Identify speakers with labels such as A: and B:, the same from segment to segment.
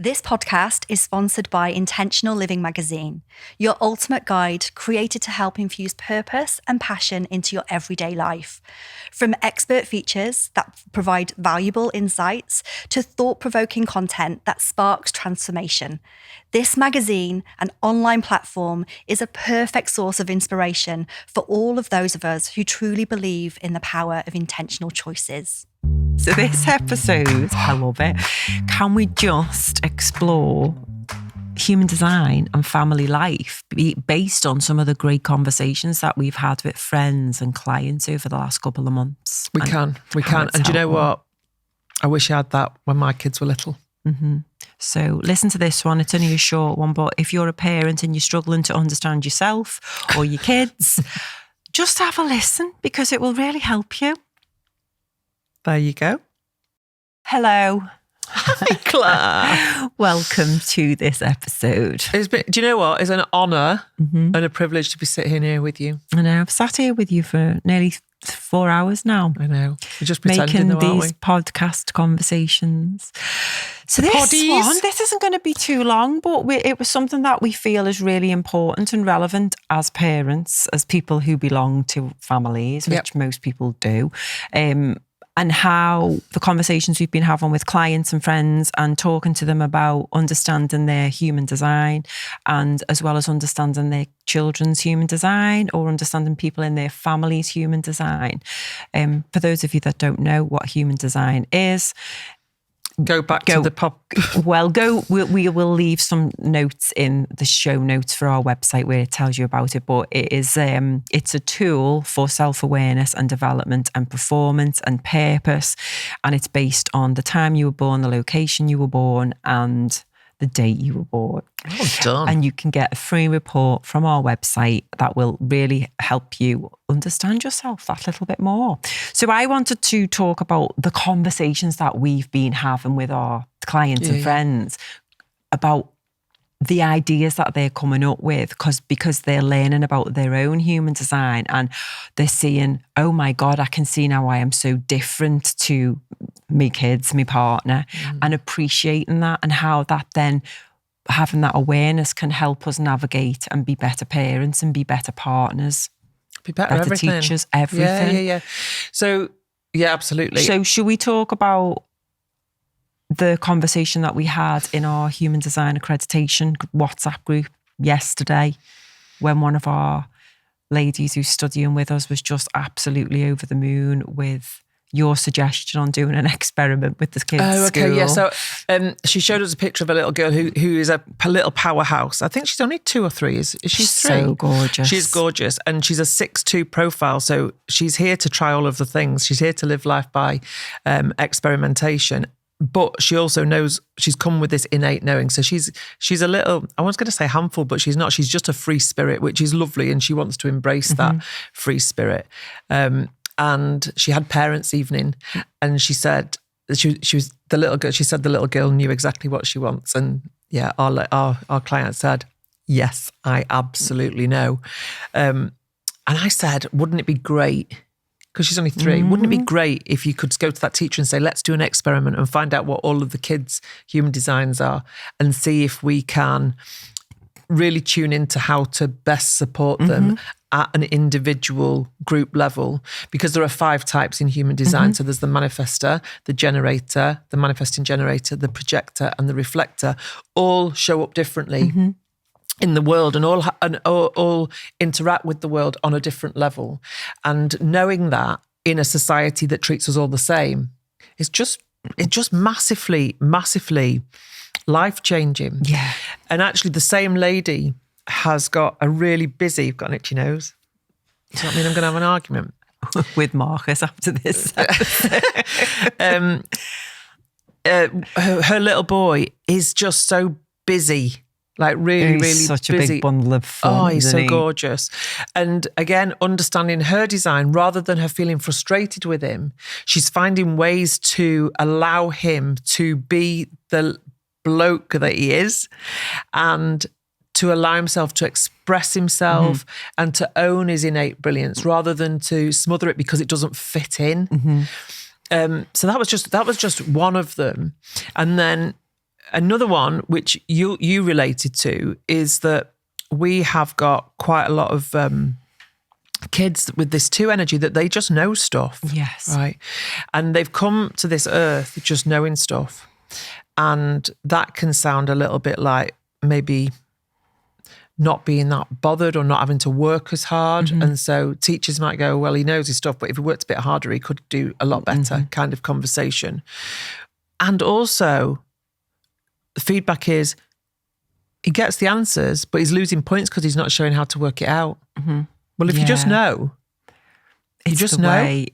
A: This podcast is sponsored by Intentional Living magazine, your ultimate guide created to help infuse purpose and passion into your everyday life. From expert features that provide valuable insights to thought-provoking content that sparks transformation, this magazine, an online platform, is a perfect source of inspiration for all of those of us who truly believe in the power of intentional choices.
B: So this episode, I love it. Can we just explore human design and family life based on some of the great conversations that we've had with friends and clients over the last couple of months?
C: We can. And do you know what? I wish I had that when my kids were little.
B: Mm-hmm. So listen to this one. It's only a short one, but if you're a parent and you're struggling to understand yourself or your kids, just have a listen because it will really help you.
C: There you go.
B: Hello.
C: Hi, Claire.
B: Welcome to this episode.
C: Do you know what? It's an honour and a privilege to be sitting here with you.
B: I know. I've sat here with you for nearly 4 hours now.
C: I know. We're just pretending,
B: making
C: though, aren't
B: these
C: we?
B: podcast conversations. So this isn't going to be too long, but it was something that we feel is really important and relevant as parents, as people who belong to families, which most people do. And how the conversations we've been having with clients and friends and talking to them about understanding their human design and as well as understanding their children's human design or understanding people in their family's human design. For those of you that don't know what human design is,
C: Go back to the pop.
B: We will leave some notes in the show notes for our website where it tells you about it. But it is, it's a tool for self-awareness and development and performance and purpose. And it's based on the time you were born, the location you were born, and the date you were born.
C: Well done.
B: And you can get a free report from our website that will really help you understand yourself that little bit more. So I wanted to talk about the conversations that we've been having with our clients and friends about the ideas that they're coming up with because they're learning about their own human design and they're seeing, oh my God, I can see now I am so different to my kids, my partner, and appreciating that and how that then having that awareness can help us navigate and be better parents and be better partners,
C: be better everything.
B: Teachers, everything.
C: Yeah. So, yeah, absolutely.
B: So should we talk about the conversation that we had in our human design accreditation WhatsApp group yesterday when one of our ladies who's studying with us was just absolutely over the moon with your suggestion on doing an experiment with the kids' school.
C: Yeah. So she showed us a picture of a little girl who is a little powerhouse. I think she's only 2 or 3. Is she 3?
B: So gorgeous.
C: She's gorgeous. And she's a 6'2" profile. So she's here to try all of the things. She's here to live life by experimentation. But she also knows she's come with this innate knowing. So she's a little, I was going to say handful, but she's not. She's just a free spirit, which is lovely. And she wants to embrace that free spirit. And she had parents' evening and she said, she was the little girl, she said the little girl knew exactly what she wants. And yeah, our client said, yes, I absolutely know. And I said, wouldn't it be great? Because she's only 3. Wouldn't it be great if you could go to that teacher and say, let's do an experiment and find out what all of the kids' human designs are and see if we can really tune into how to best support them at an individual group level? Because there are 5 types in human design. So there's the manifestor, the generator, the manifesting generator, the projector and the reflector, all show up differently in the world and all interact with the world on a different level. And knowing that in a society that treats us all the same, it's just massively, massively life-changing.
B: Yeah.
C: And actually the same lady has got a really busy, you've got an itchy nose. Does that mean I'm going to have an argument?
B: With Marcus after this.
C: Her little boy is just so busy. Like really, really
B: such
C: busy.
B: a big bundle of fun.
C: Oh, he's so gorgeous. And again, understanding her design, rather than her feeling frustrated with him, she's finding ways to allow him to be the bloke that he is and to allow himself to express himself and to own his innate brilliance rather than to smother it because it doesn't fit in. So that was just one of them. And then another one which you related to is that we have got quite a lot of kids with this two energy that they just know stuff.
B: Yes.
C: Right. And they've come to this earth just knowing stuff. And that can sound a little bit like maybe not being that bothered or not having to work as hard. And so teachers might go, well, he knows his stuff, but if he worked a bit harder, he could do a lot better kind of conversation. And also the feedback is he gets the answers, but he's losing points because he's not showing how to work it out. Well, if you just know, you just know.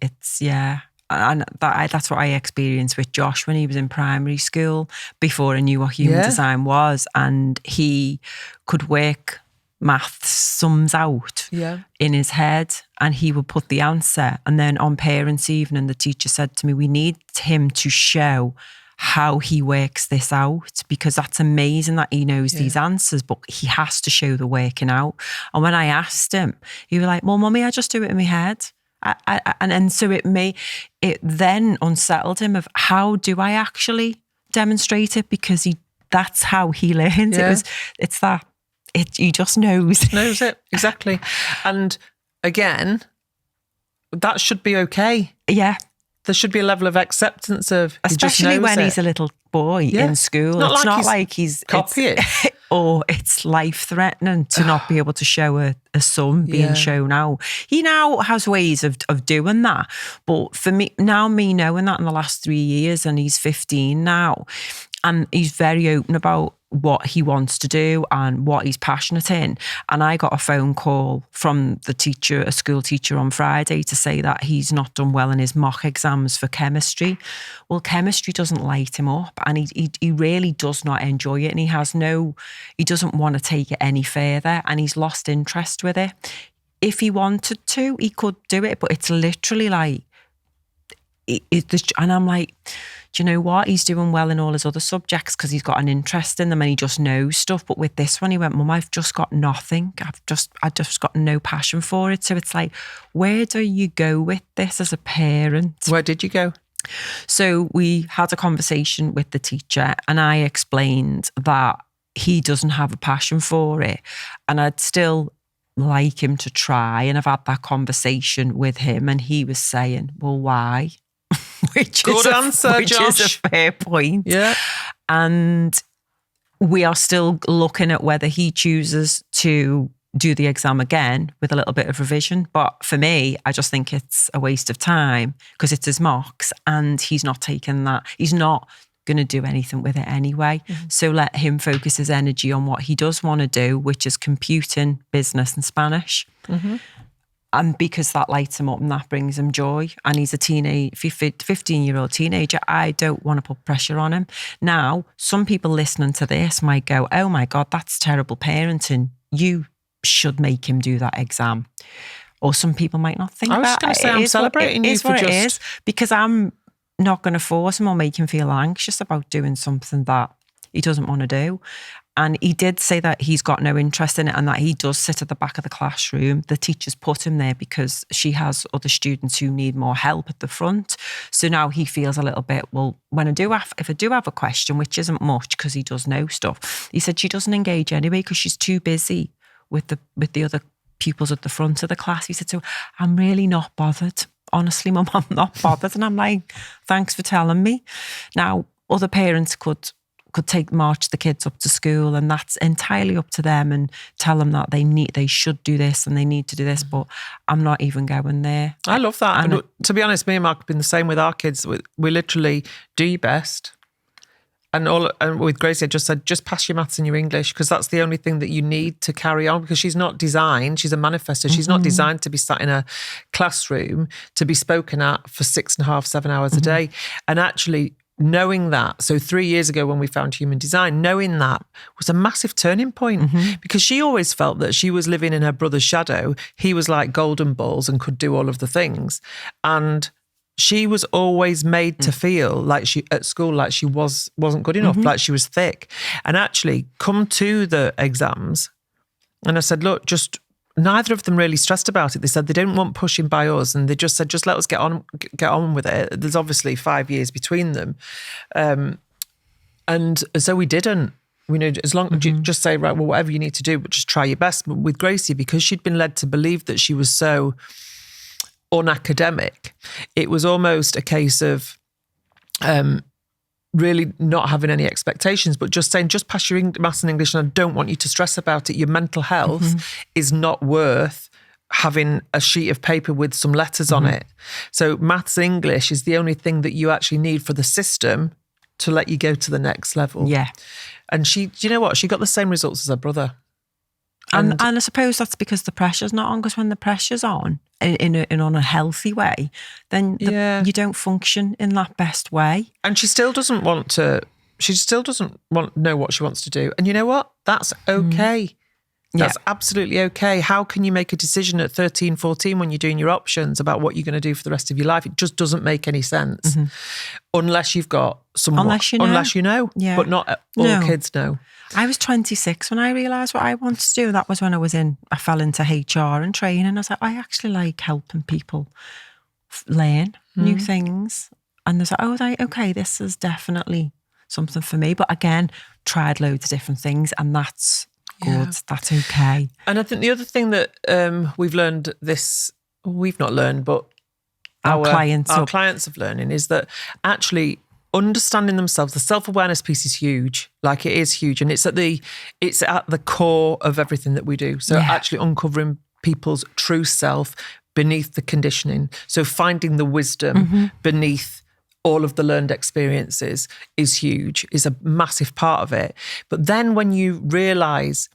B: And that's what I experienced with Josh when he was in primary school before I knew what human design was. And he could work maths sums out in his head and he would put the answer. And then on parents' evening, the teacher said to me, we need him to show how he works this out, because that's amazing that he knows these answers, but he has to show the working out. And when I asked him, he was like, well, mummy, I just do it in my head. And so it then unsettled him of how do I actually demonstrate it, because that's how he learns. He just knows
C: it exactly. And again, that should be okay.
B: Yeah,
C: there should be a level of acceptance of,
B: especially when he's a little boy in school. It's not like he's
C: copying.
B: Or it's life-threatening to not be able to show a sum being shown out. He now has ways of doing that. But for me knowing that in the last 3 years, and he's 15 now, and he's very open about what he wants to do and what he's passionate in. And I got a phone call from the teacher, a school teacher on Friday, to say that he's not done well in his mock exams for chemistry. Well, chemistry doesn't light him up, and he really does not enjoy it, and he doesn't want to take it any further, and he's lost interest with it. If he wanted to, he could do it, but it's literally like, and I'm like, do you know what? He's doing well in all his other subjects because he's got an interest in them and he just knows stuff. But with this one, he went, Mum, I've just got nothing. I've just got no passion for it. So it's like, where do you go with this as a parent?
C: Where did you go?
B: So we had a conversation with the teacher and I explained that he doesn't have a passion for it. And I'd still like him to try. And I've had that conversation with him and he was saying, well, why? Which is a fair point.
C: Yeah.
B: And we are still looking at whether he chooses to do the exam again with a little bit of revision. But for me, I just think it's a waste of time because it's his mocks and he's not taking that. He's not going to do anything with it anyway. So let him focus his energy on what he does want to do, which is computing, business and Spanish. And because that lights him up and that brings him joy. And he's a 15-year-old teenager. I don't want to put pressure on him. Now, some people listening to this might go, oh my God, that's terrible parenting. You should make him do that exam. Or some people might not think that.
C: I was just going to say, I'm celebrating you for just... It is,
B: because I'm not going to force him or make him feel anxious about doing something that he doesn't want to do. And he did say that he's got no interest in it and that he does sit at the back of the classroom. The teacher's put him there because she has other students who need more help at the front. So now he feels a little bit, well, if I do have a question, which isn't much because he does know stuff, he said she doesn't engage anyway because she's too busy with the other pupils at the front of the class. He said, so I'm really not bothered. Honestly, Mum, I'm not bothered. And I'm like, thanks for telling me. Now, other parents could march the kids up to school and that's entirely up to them and tell them that they should do this and they need to do this, but I'm not even going there.
C: I love that. And to be honest, me and Mark have been the same with our kids. We literally do your best. And with Gracie, I just said, just pass your maths and your English because that's the only thing that you need to carry on because she's not designed, she's a manifestor. She's not designed to be sat in a classroom to be spoken at for 6.5, 7 hours a day. And actually, knowing that, so 3 years ago when we found human design, knowing that was a massive turning point because she always felt that she was living in her brother's shadow. He was like golden balls and could do all of the things. And she was always made to feel like she at school, like she wasn't good enough, like she was thick. And actually come to the exams and I said, look, neither of them really stressed about it. They said they didn't want pushing by us and they just said, just let us get on with it. There's obviously 5 years between them. And And so we didn't. We know, as long as you just say, right, well, whatever you need to do, but just try your best. But with Gracie, because she'd been led to believe that she was so unacademic, it was almost a case of really not having any expectations, but just saying, just pass your maths and English, and I don't want you to stress about it. Your mental health is not worth having a sheet of paper with some letters on it. So maths and English is the only thing that you actually need for the system to let you go to the next level.
B: Yeah.
C: And she, do you know what? She got the same results as her brother.
B: And I suppose that's because the pressure's not on, because when the pressure's on on a healthy way, then you don't function in that best way.
C: And she still doesn't want to, know what she wants to do. And you know what? That's okay. That's absolutely okay. How can you make a decision at 13, 14 when you're doing your options about what you're going to do for the rest of your life? It just doesn't make any sense unless you've got someone. Unless you know. Yeah. But not all kids know.
B: I was 26 when I realised what I wanted to do. That was when I fell into HR and training. I was like, I actually like helping people learn new things. And there's like, oh, okay, this is definitely something for me. But again, tried loads of different things, and that's good. Yeah. That's okay.
C: And I think the other thing that we've learned we've not learned, but our clients have learning, is that actually understanding themselves, the self-awareness piece is huge. Like, it is huge. And it's at the core of everything that we do. So actually uncovering people's true self beneath the conditioning. So finding the wisdom beneath all of the learned experiences is huge, is a massive part of it. But then when you realise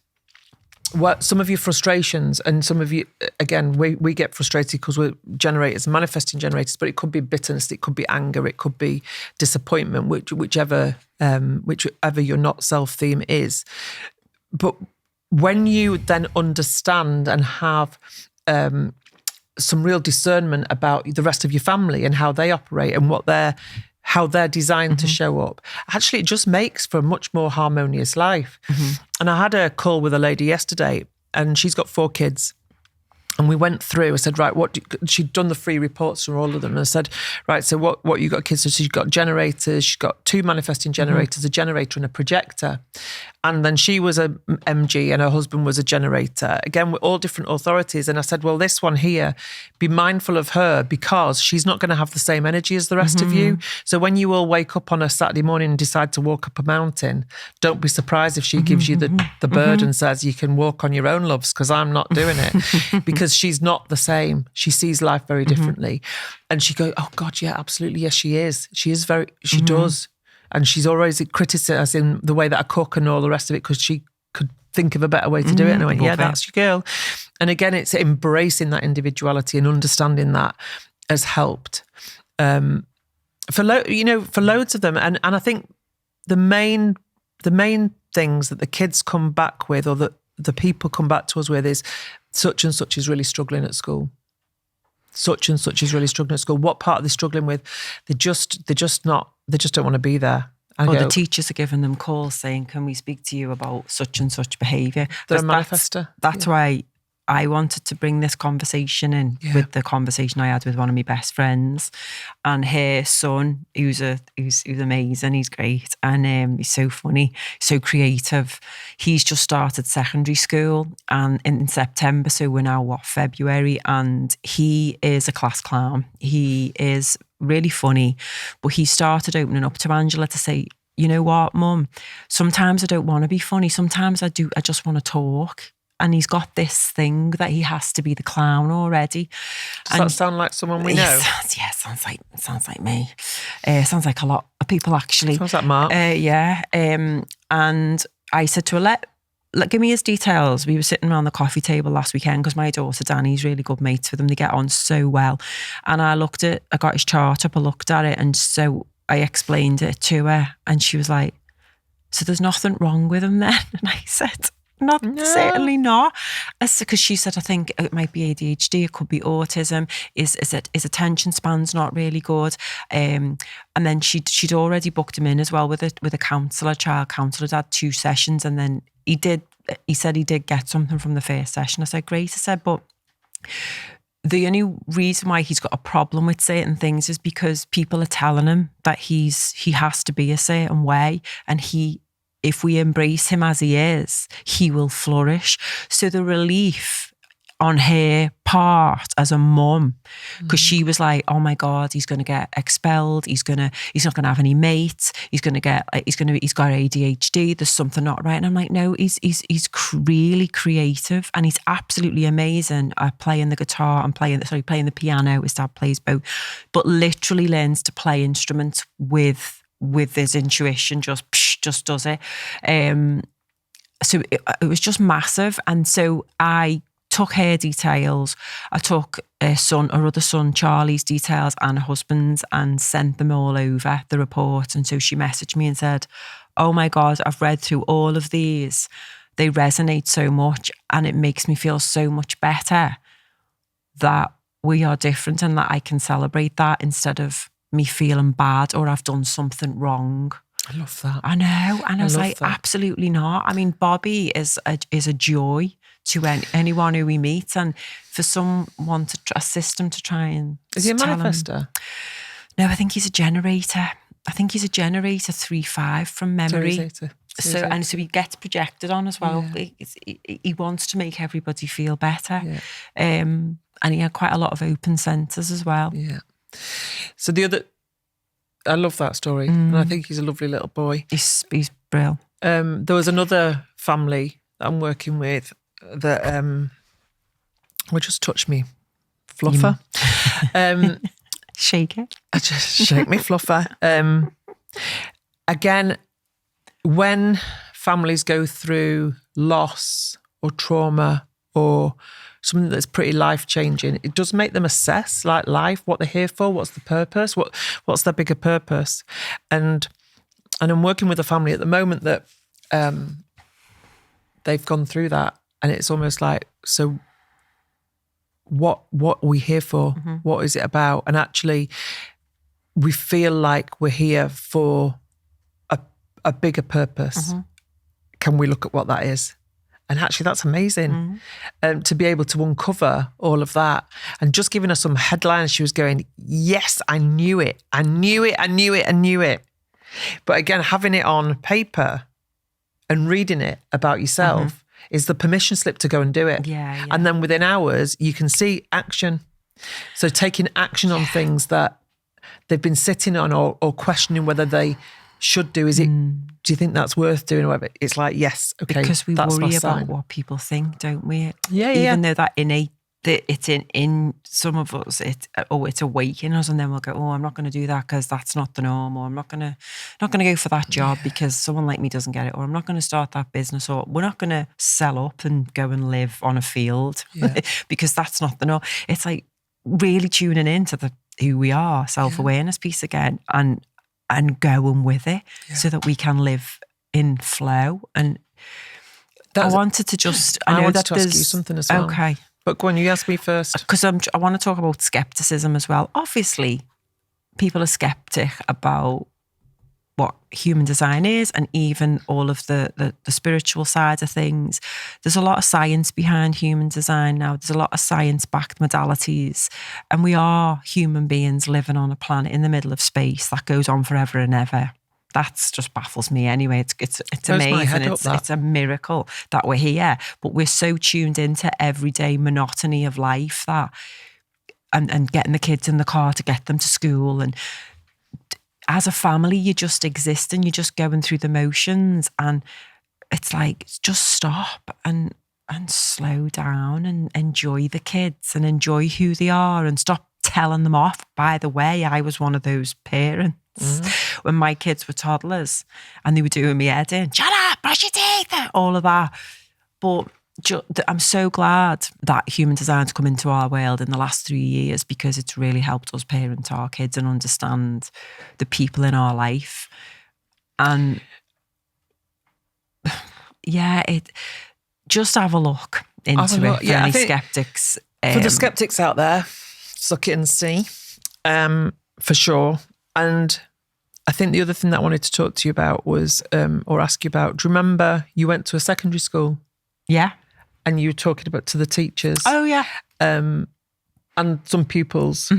C: what some of your frustrations, and some of you, again, we get frustrated because we're generators, manifesting generators, but it could be bitterness, it could be anger, it could be disappointment, whichever your not self theme is. But when you then understand and have some real discernment about the rest of your family and how they operate and how they're designed to show up, actually it just makes for a much more harmonious life. And I had a call with a lady yesterday, and she's got 4 kids. And we went through, I said, right, she'd done the free reports for all of them. And I said, right, so what you got kids? So she's got generators, she's got 2 manifesting generators, a generator and a projector. And then she was a MG and her husband was a generator. Again, we're all different authorities. And I said, well, this one here, be mindful of her, because she's not going to have the same energy as the rest of you. So when you all wake up on a Saturday morning and decide to walk up a mountain, don't be surprised if she gives you the bird and says, you can walk on your own, loves, because I'm not doing it. Because she's not the same. She sees life very differently. And she goes, oh God, yeah, absolutely. Yes, she is. She does. And she's always criticising the way that I cook and all the rest of it, because she could think of a better way to do it. And I went, yeah, that's your girl. And again, it's embracing that individuality and understanding that has helped for loads of them. And I think the main things that the kids come back with, or that the people come back to us with, is such and such is really struggling at school. Such and such is really struggling at school. What part are they struggling with? They just don't want to be there.
B: The teachers are giving them calls saying, can we speak to you about such and such behaviour?
C: They're a manifester.
B: That's why I wanted to bring this conversation in with the conversation I had with one of my best friends, and her son, who's amazing, he's great, and he's so funny, so creative. He's just started secondary school, and in September, so we're now February, and he is a class clown. He is really funny, but he started opening up to Angela to say, you know what, Mum, sometimes I don't want to be funny, sometimes I just want to talk. And he's got this thing that he has to be the clown already.
C: Does that sound like someone we know?
B: Yeah, sounds like me. Sounds like a lot of people, actually.
C: Sounds like Mark.
B: And I said to her, give me his details. We were sitting around the coffee table last weekend because my daughter Danny's really good mates with him. They get on so well. And I got his chart up, I looked at it, and so I explained it to her, and she was like, so there's nothing wrong with him then? And I said, certainly not. Because she said, I think it might be ADHD, it could be autism. His attention span's not really good. And then she'd already booked him in as well with a counsellor, child counsellor. He'd had 2 sessions, and then he said he did get something from the first session. I said, great. I said, but the only reason why he's got a problem with certain things is because people are telling him that he has to be a certain way, and if we embrace him as he is, he will flourish. So the relief on her part as a mum, because she was like, oh my God, he's going to get expelled. He's not going to have any mates. He's got ADHD. There's something not right. And I'm like, no, he's really creative, and he's absolutely amazing at playing the guitar and playing the piano. His dad plays both, but literally learns to play instruments with his intuition, just does it. So it was just massive. And so I took her details. I took her other son, Charlie's details, and her husband's, and sent them all over the report. And so she messaged me and said, oh my God, I've read through all of these. They resonate so much, and it makes me feel so much better that we are different, and that I can celebrate that instead of me feeling bad or I've done something wrong.
C: I love that.
B: I know. And I was like,
C: that.
B: Absolutely not. I mean, Bobby is a joy to anyone who we meet, and for someone to assist him to try and...
C: Is he a manifestor?
B: No, I think he's a generator. 3-5 from memory. So he gets projected on as well. Yeah. He wants to make everybody feel better. Yeah. And he had quite a lot of open centres as well.
C: Yeah. So I love that story, and I think he's a lovely little boy.
B: He's brilliant.
C: There was another family that I'm working with that will just touch me, fluffer.
B: Shake it.
C: Just shake me, fluffer. Again, when families go through loss or trauma or something that's pretty life-changing, it does make them assess like life, what they're here for, what's the purpose, what's their bigger purpose. And I'm working with a family at the moment that they've gone through that, and it's almost like, so what are we here for? Mm-hmm. What is it about? And actually, we feel like we're here for a bigger purpose. Mm-hmm. Can we look at what that is? And actually, that's amazing. Mm-hmm. To be able to uncover all of that. And just giving her some headlines, she was going, yes, I knew it. I knew it. But again, having it on paper and reading it about yourself is the permission slip to go and do it.
B: Yeah.
C: And then within hours, you can see action. So taking action on things that they've been sitting on or questioning whether they should do. Is it? Do you think that's worth doing? Or whatever? It's like, yes, okay.
B: Because we worry about what people think, don't we?
C: Yeah.
B: Even though that innate, it's in some of us, it's awakening us, and then we'll go, oh, I'm not going to do that because that's not the norm, or I'm not going to go for that job because someone like me doesn't get it, or I'm not going to start that business, or we're not going to sell up and go and live on a field because that's not the norm. It's like really tuning into who we are, self-awareness piece again, and going with it so that we can live in flow. And I wanted to just... I wanted to ask you
C: something as well.
B: Okay.
C: But go on, you ask me first.
B: Because I want to talk about skepticism as well. Obviously, people are skeptic about what human design is, and even all of the spiritual side of things. There's a lot of science behind human design now. There's a lot of science-backed modalities. And we are human beings living on a planet in the middle of space that goes on forever and ever. That's just baffles me anyway. It's amazing. It's a miracle that we're here. But we're so tuned into everyday monotony of life and getting the kids in the car to get them to school, and as a family, you just exist and you're just going through the motions, and it's like, just stop and slow down and enjoy the kids and enjoy who they are, and stop telling them off. By the way, I was one of those parents when my kids were toddlers and they were doing me head in, shut up, brush your teeth, all of that. But I'm so glad that human design's come into our world in the last 3 years, because it's really helped us parent our kids and understand the people in our life. And just have a look into it for any skeptics.
C: For the skeptics out there, suck it and see, for sure. And I think the other thing that I wanted to talk to you about was, or ask you about, do you remember you went to a secondary school?
B: Yeah.
C: And you were talking about to the teachers.
B: Oh, yeah.
C: and some pupils.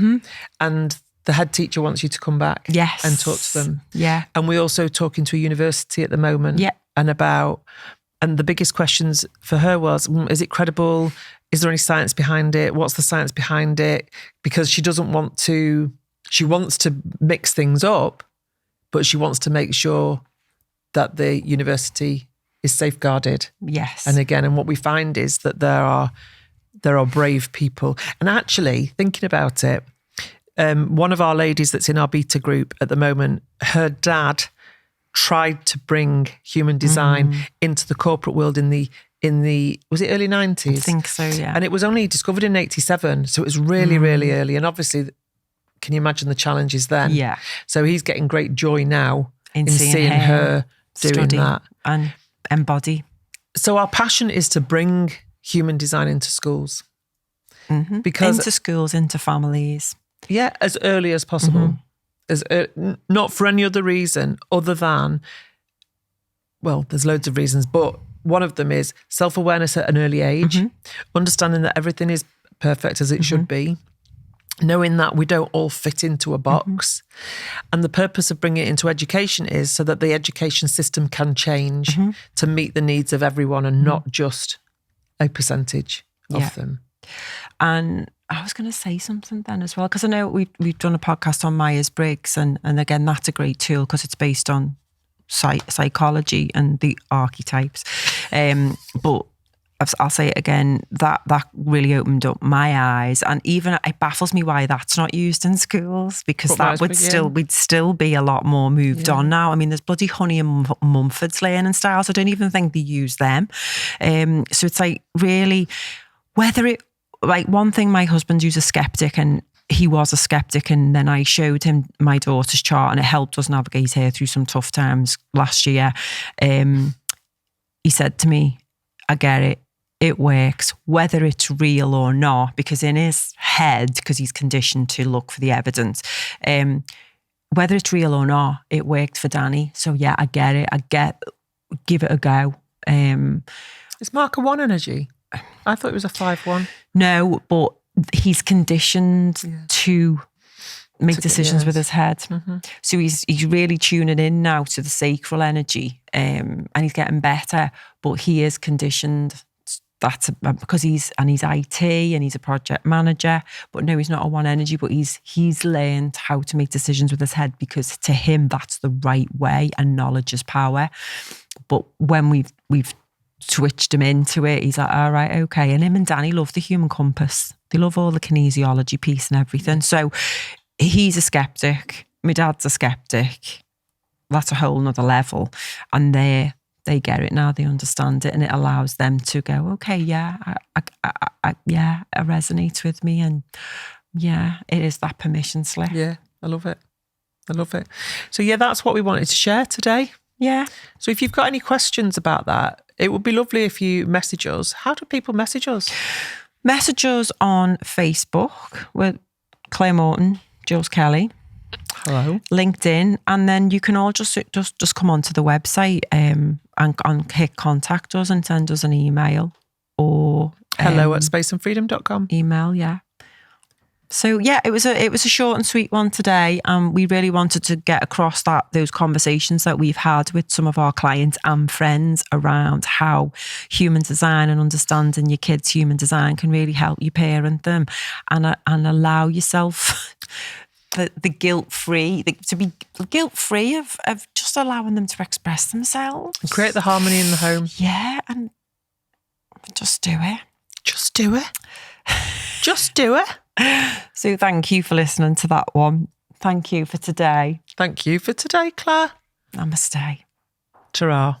C: And the head teacher wants you to come back and talk to them.
B: Yeah.
C: And we're also talking to a university at the moment.
B: Yeah.
C: And the biggest questions for her was, is it credible? Is there any science behind it? What's the science behind it? Because she wants to mix things up, but she wants to make sure that the university is safeguarded.
B: Yes.
C: And what we find is that there are brave people. And actually, thinking about it, one of our ladies that's in our beta group at the moment, her dad tried to bring human design into the corporate world in the was it early 90s?
B: I think so, yeah.
C: And it was only discovered in 87, so it was really, really early. And obviously, can you imagine the challenges then?
B: Yeah.
C: So he's getting great joy now in
B: seeing
C: her doing
B: study
C: that.
B: And embody.
C: So our passion is to bring human design into schools. Because
B: into schools, into families.
C: Yeah, as early as possible. Not for any other reason other than, well, there's loads of reasons, but one of them is self-awareness at an early age, understanding that everything is perfect as it should be, knowing that we don't all fit into a box. And the purpose of bringing it into education is so that the education system can change to meet the needs of everyone and not just a percentage of them.
B: And I was going to say something then as well, because I know we've done a podcast on Myers-Briggs, and again, that's a great tool because it's based on psychology and the archetypes. But I'll say it again, that really opened up my eyes, and even it baffles me why that's not used in schools, because that would we'd still be a lot more moved on now. I mean, there's bloody Honey and Mumford's learning styles. I don't even think they use them. So it's like really whether it. Like one thing, my husband was a skeptic, and he was a skeptic, and then I showed him my daughter's chart, and it helped us navigate her through some tough times last year. He said to me, I get it, it works, whether it's real or not, because in his head, because he's conditioned to look for the evidence, whether it's real or not, it worked for Danny. So yeah, I get it, give it a go.
C: It's marker 1 energy. I thought it was a 5-1.
B: No, but he's conditioned to make decisions with his head. So he's really tuning in now to the sacral energy, and he's getting better. But he is conditioned. That's because he's IT and he's a project manager. But no, he's not a 1 energy. But he's learned how to make decisions with his head, because to him that's the right way, and knowledge is power. But when we've switched him into it, he's like, all right, okay. And him and Danny love the human compass. They love all the kinesiology piece and everything. So he's a skeptic. My dad's a skeptic. That's a whole nother level. And they get it now. They understand it, and it allows them to go, okay, yeah, it resonates with me, and yeah, it is that permission slip.
C: Yeah, I love it. So yeah, that's what we wanted to share today.
B: Yeah.
C: So if you've got any questions about that, it would be lovely if you message us. How do people message us?
B: Message us on Facebook with Claire Morton, Jules Kelly.
C: Hello.
B: LinkedIn, and then you can all just come onto the website and hit contact us and send us an email or
C: hello@spaceandfreedom.com.
B: email, yeah. So yeah, it was a short and sweet one today, and we really wanted to get across those conversations that we've had with some of our clients and friends around how human design and understanding your kids' human design can really help you parent them and allow yourself the guilt-free, to be guilt-free of just allowing them to express themselves.
C: And create the harmony in the home.
B: Yeah, and just do it.
C: Just do it. Just do it.
B: So thank you for listening to that one. Thank you for today.
C: Thank you for today, Claire.
B: Namaste.
C: Ta-ra.